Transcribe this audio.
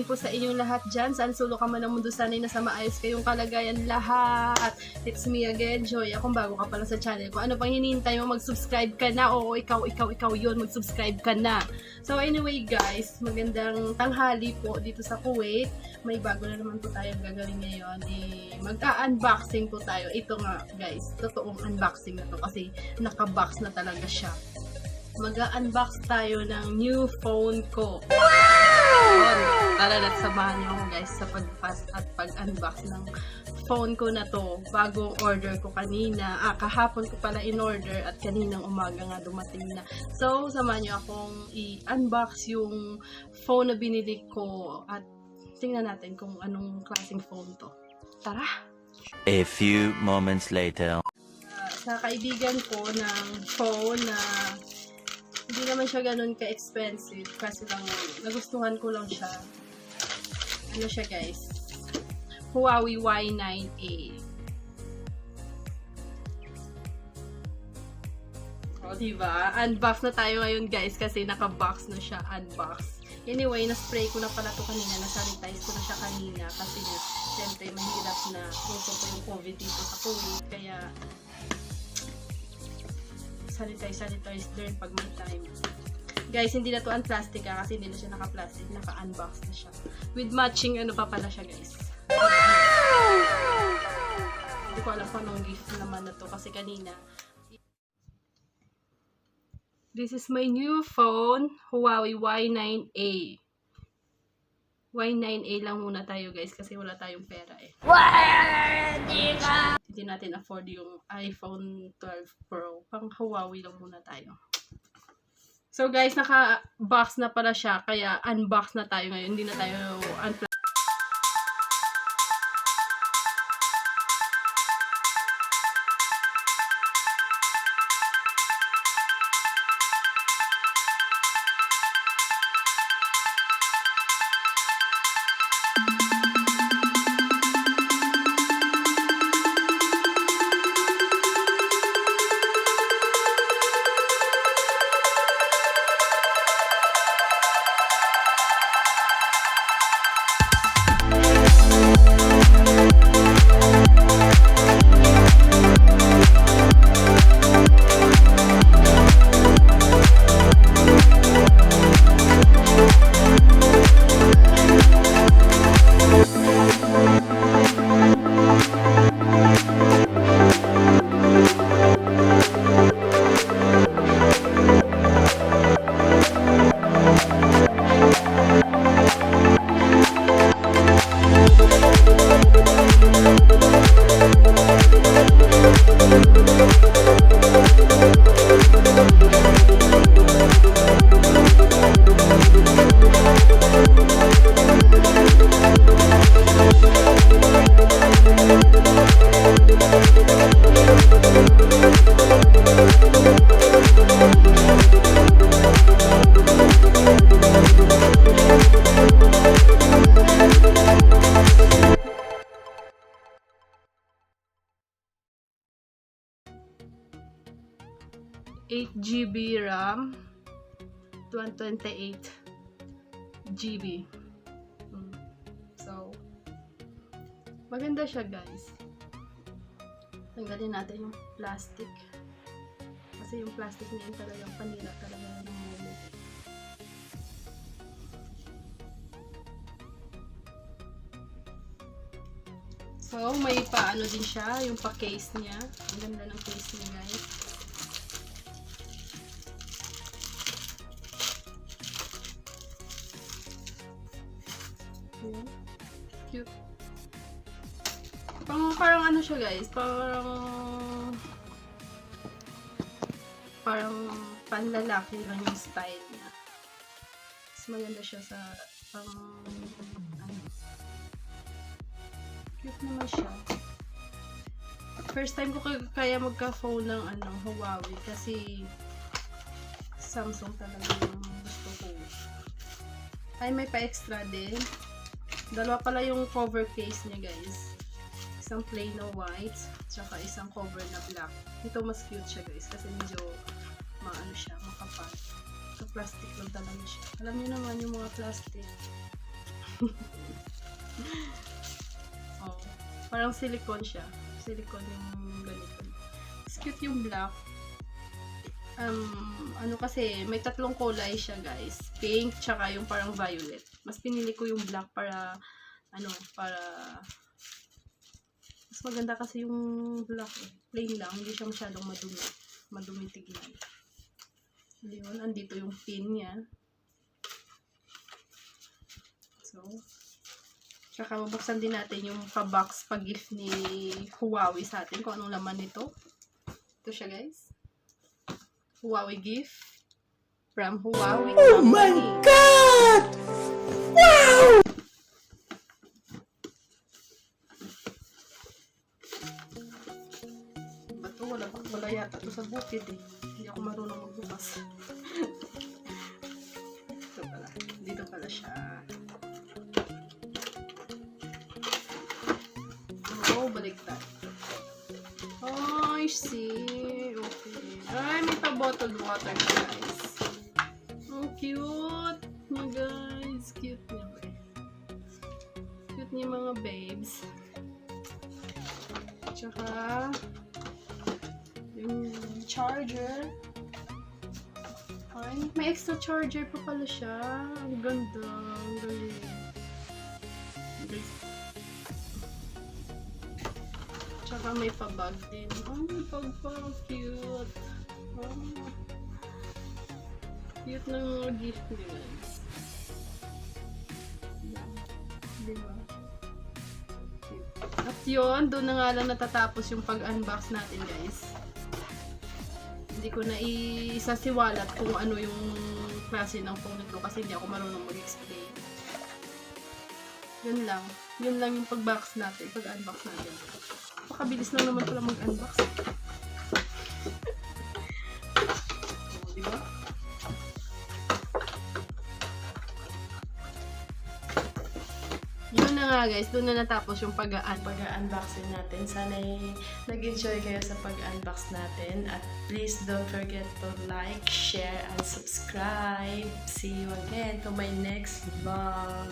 po sa inyong lahat dyan. Saan sulok ka man ng mundo, sana'y nasa maayos kayong kalagayan lahat. It's me again, Joy. Kung bago ka pala sa channel ko, ano pang hinihintay mo? Mag-subscribe ka na. Oo, ikaw yun. Mag-subscribe ka na. So anyway guys, magandang tanghali po dito sa Kuwait. May bago na naman po tayong gagawin ngayon. Mag-unboxing po tayo. Ito nga guys, totoong unboxing na to kasi naka-box na talaga siya. Mag-unbox tayo ng new phone ko. Wow! Tara na't samahan niyo ako guys sa pag-pass at pag-unbox ng phone ko na to. Bagong order ko kanina. Kahapon ko pala in-order at kaninang umaga nga dumating na. So, samahan niyo akong i-unbox yung phone na binili ko at tingnan natin kung anong klaseng phone to. Tara! A few moments later. Sa kaibigan ko ng phone na hindi naman siya ganun ka-expensive kasi lang nagustuhan ko lang siya. Ano siya guys? Huawei Y9A. O diba? Unbox na tayo ngayon guys kasi naka-box na siya. Unbox. Anyway, na-spray ko na pala to kanina. Na-sanitize ko na siya kanina kasi nga, syempre mahirap na uso ko yung COVID dito sa Kuwait. Kaya sanitize din pag may time. Guys, hindi na to un-plastic kasi hindi na siya naka-plastic, naka-unbox na siya. With matching ano pa pala siya, guys. Hindi ko alam kung anong gift naman na to kasi kanina. This is my new phone, Huawei Y9A. Y9A lang muna tayo, guys, kasi wala tayong pera eh. Hindi natin afford yung iPhone 12 Pro. Pang Huawei lang muna tayo. So guys, naka-box na pala siya. Kaya unbox na tayo ngayon. Hindi na tayo unplugged. GB RAM, 228 GB. So, maganda siya guys. Tanggalin natin yung plastic. Kasi yung plastic niya yung talagang panira talaga ng moment. So, may paano din siya, yung pa-case niya. Ang ganda ng case niya guys. Cute. Parang ano siya guys, parang panlalaki lang yung style niya. Mas maganda siya sa ano. Cute naman siya. First time ko kaya magka-phone ng Huawei kasi Samsung talaga yung gusto ko. Ay, may pa-extra din. Dalawa pala yung cover case niya guys. Isang plain na white, tsaka isang cover na black. Ito mas cute siya guys kasi medyo maano siya, makapal. So plastic lang talaga siya. Alam niyo naman yung mga plastic. Oh, parang silicone siya. Silicone yung ganito. It's cute yung black. Ano kasi, may tatlong kulay siya guys. Pink, tsaka yung parang violet. Mas pinili ko yung black para, para mas maganda kasi yung black eh. Plain lang, hindi siya masyadong madumi. Madumi tignan. Yun, andito yung pin niya. So, tsaka babuksan din natin yung pa-box, pa-gift ni Huawei sa atin kung anong laman nito. Ito siya guys. Huawei gift from Huawei Company. Oh my God! Wow! Ba't wala yata ito sa bukid eh. Hindi ako marunong magbukas. Ito pala. Dito pala siya. Oh, baliktad. Oh, I see. Okay. Ay, may pa-bottled water siya, guys. Oh, cute. Oh, guys. Cute niya, ba? Cute niya, mga babes. Tsaka, yung charger. Ay, may extra charger pa pala siya. Ang ganda. Ang galing. Tsaka may pabag din. Oh, may pag pa. Cute. Oh. Cute ng mga gift niya, guys. Diba? At yun, doon na nga lang natatapos yung pag-unbox natin, guys. Hindi ko na isasiwalat kung ano yung klase ng phone nito kasi hindi ako marunong mag-explain. Yun lang. Yun lang yung pag-box natin, pag-unbox natin. Pakabilis lang naman pala mag-unbox. Diba? Yun na nga guys, doon na natapos yung pag-unboxing natin. Sana nag-enjoy kayo sa pag-unbox natin. At please don't forget to like, share, and subscribe. See you again to my next vlog.